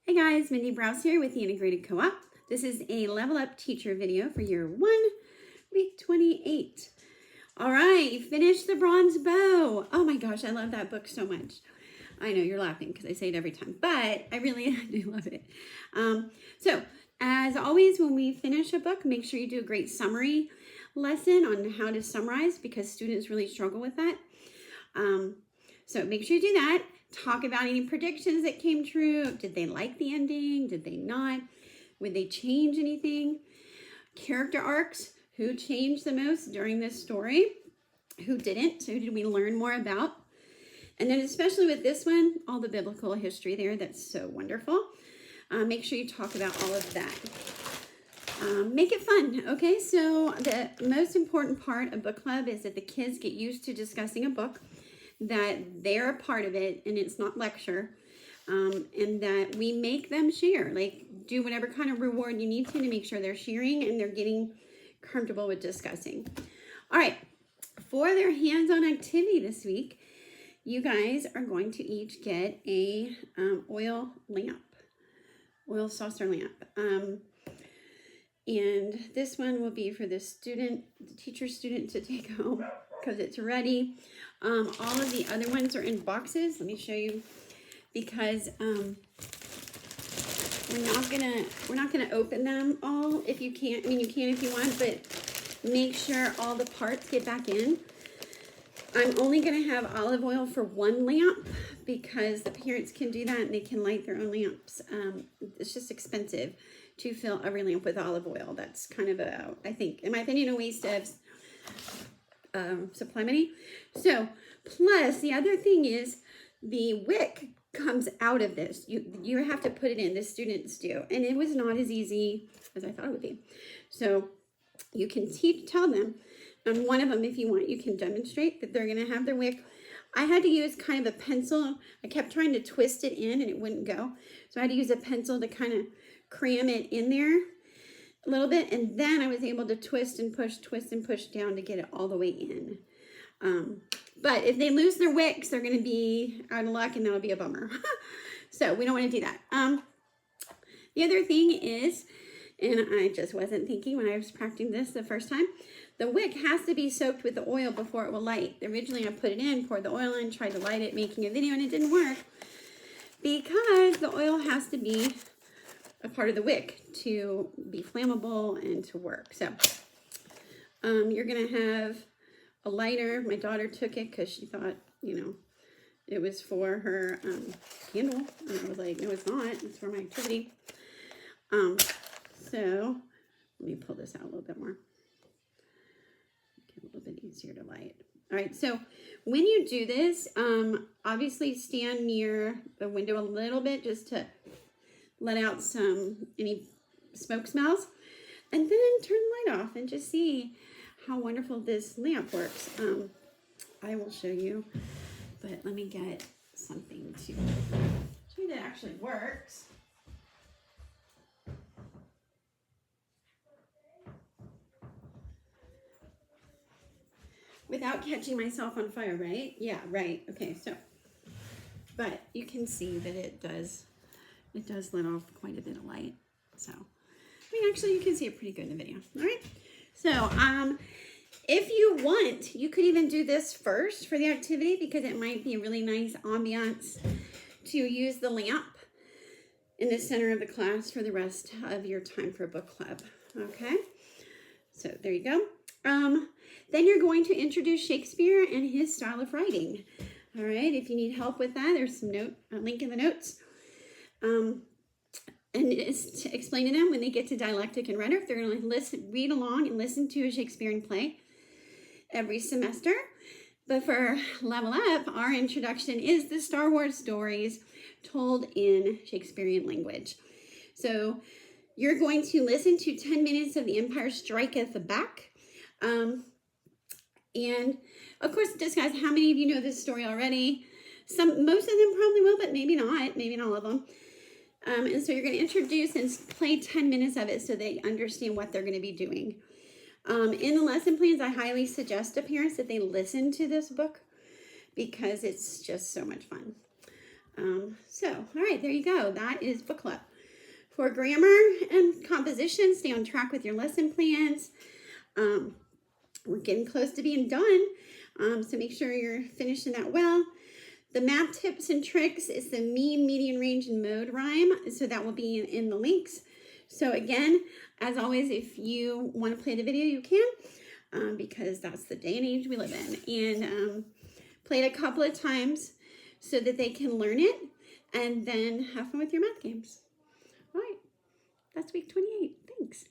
Hey guys, Mindy Browse here with the Integrated Co-op. This is a Level Up Teacher video for year 1, week 28. All right, finished the bronze bow. Oh my gosh, I love that book so much. I know you're laughing because I say it every time, but I really do love it. So as always, when we finish a book, make sure you do a great summary lesson on how to summarize because students really struggle with that. So make sure you do that. Talk about any predictions that came true. Did they like the ending? Did they not? Would they change anything? Character arcs. Who changed the most during this story? Who didn't? Who did we learn more about? And then especially with this one, all the biblical history there. That's so wonderful. Make sure you talk about all of that. Make it fun. Okay, so the most important part of book club is that the kids get used to discussing a book, that they're a part of it and it's not lecture, and that we make them share, like do whatever kind of reward you need to make sure they're sharing and they're getting comfortable with discussing. All right, for their hands-on activity this week, you guys are going to each get a oil saucer lamp. And this one will be for the teacher student to take home because it's ready. All of the other ones are in boxes. Let me show you, because we're not gonna open them all. If you can't, I mean you can if you want, but make sure all the parts get back in. I'm only gonna have olive oil for one lamp because the parents can do that and they can light their own lamps. It's just expensive to fill every lamp with olive oil. That's kind of I think, in my opinion, a waste of supply money. So, plus the other thing is the wick comes out of this. You have to put it in. The students do, and it was not as easy as I thought it would be. So you can tell them, and one of them, if you want, you can demonstrate that they're going to have their wick. I had to use kind of a pencil. I kept trying to twist it in and it wouldn't go. So I had to use a pencil to kind of cram it in there a little bit, and then I was able to twist and push down to get it all the way in. But if they lose their wicks, they're going to be out of luck, and that'll be a bummer. So we don't want to do that. The other thing is, and I just wasn't thinking when I was practicing this the first time, the wick has to be soaked with the oil before it will light. Originally I put it in, poured the oil in, tried to light it, making a video, and it didn't work because the oil has to be a part of the wick to be flammable and to work. So you're gonna have a lighter. My daughter took it because she thought, it was for her candle, and I was like, no, it's not. It's for my activity. So let me pull this out a little bit more. Get a little bit easier to light. All right, so when you do this, obviously stand near the window a little bit just to let out any smoke smells, and then turn the light off and just see how wonderful this lamp works. I will show you, but let me get something to show you that actually works. Without catching myself on fire, right? Yeah, right. Okay, so, but you can see that it does let off quite a bit of light. So, actually you can see it pretty good in the video. All right. So, if you want, you could even do this first for the activity because it might be a really nice ambiance to use the lamp in the center of the class for the rest of your time for book club. Okay. So there you go. Then you're going to introduce Shakespeare and his style of writing. All right. If you need help with that, there's a link in the notes. And it's to explain to them when they get to dialectic and rhetoric, they're going to read along and listen to a Shakespearean play every semester. But for Level Up, our introduction is the Star Wars stories told in Shakespearean language. So you're going to listen to 10 minutes of The Empire Striketh Back. And of course, discuss how many of you know this story already. Most of them probably will, but maybe not all of them. And so you're going to introduce and play 10 minutes of it so they understand what they're going to be doing. In the lesson plans, I highly suggest to parents that they listen to this book because it's just so much fun. All right, there you go. That is book club. For grammar and composition, stay on track with your lesson plans. We're getting close to being done, so make sure you're finishing that well. The math tips and tricks is the mean, median, range, and mode rhyme, so that will be in the links. So again, as always, if you want to play the video, you can, because that's the day and age we live in. And play it a couple of times so that they can learn it, and then have fun with your math games. All right, that's week 28. Thanks.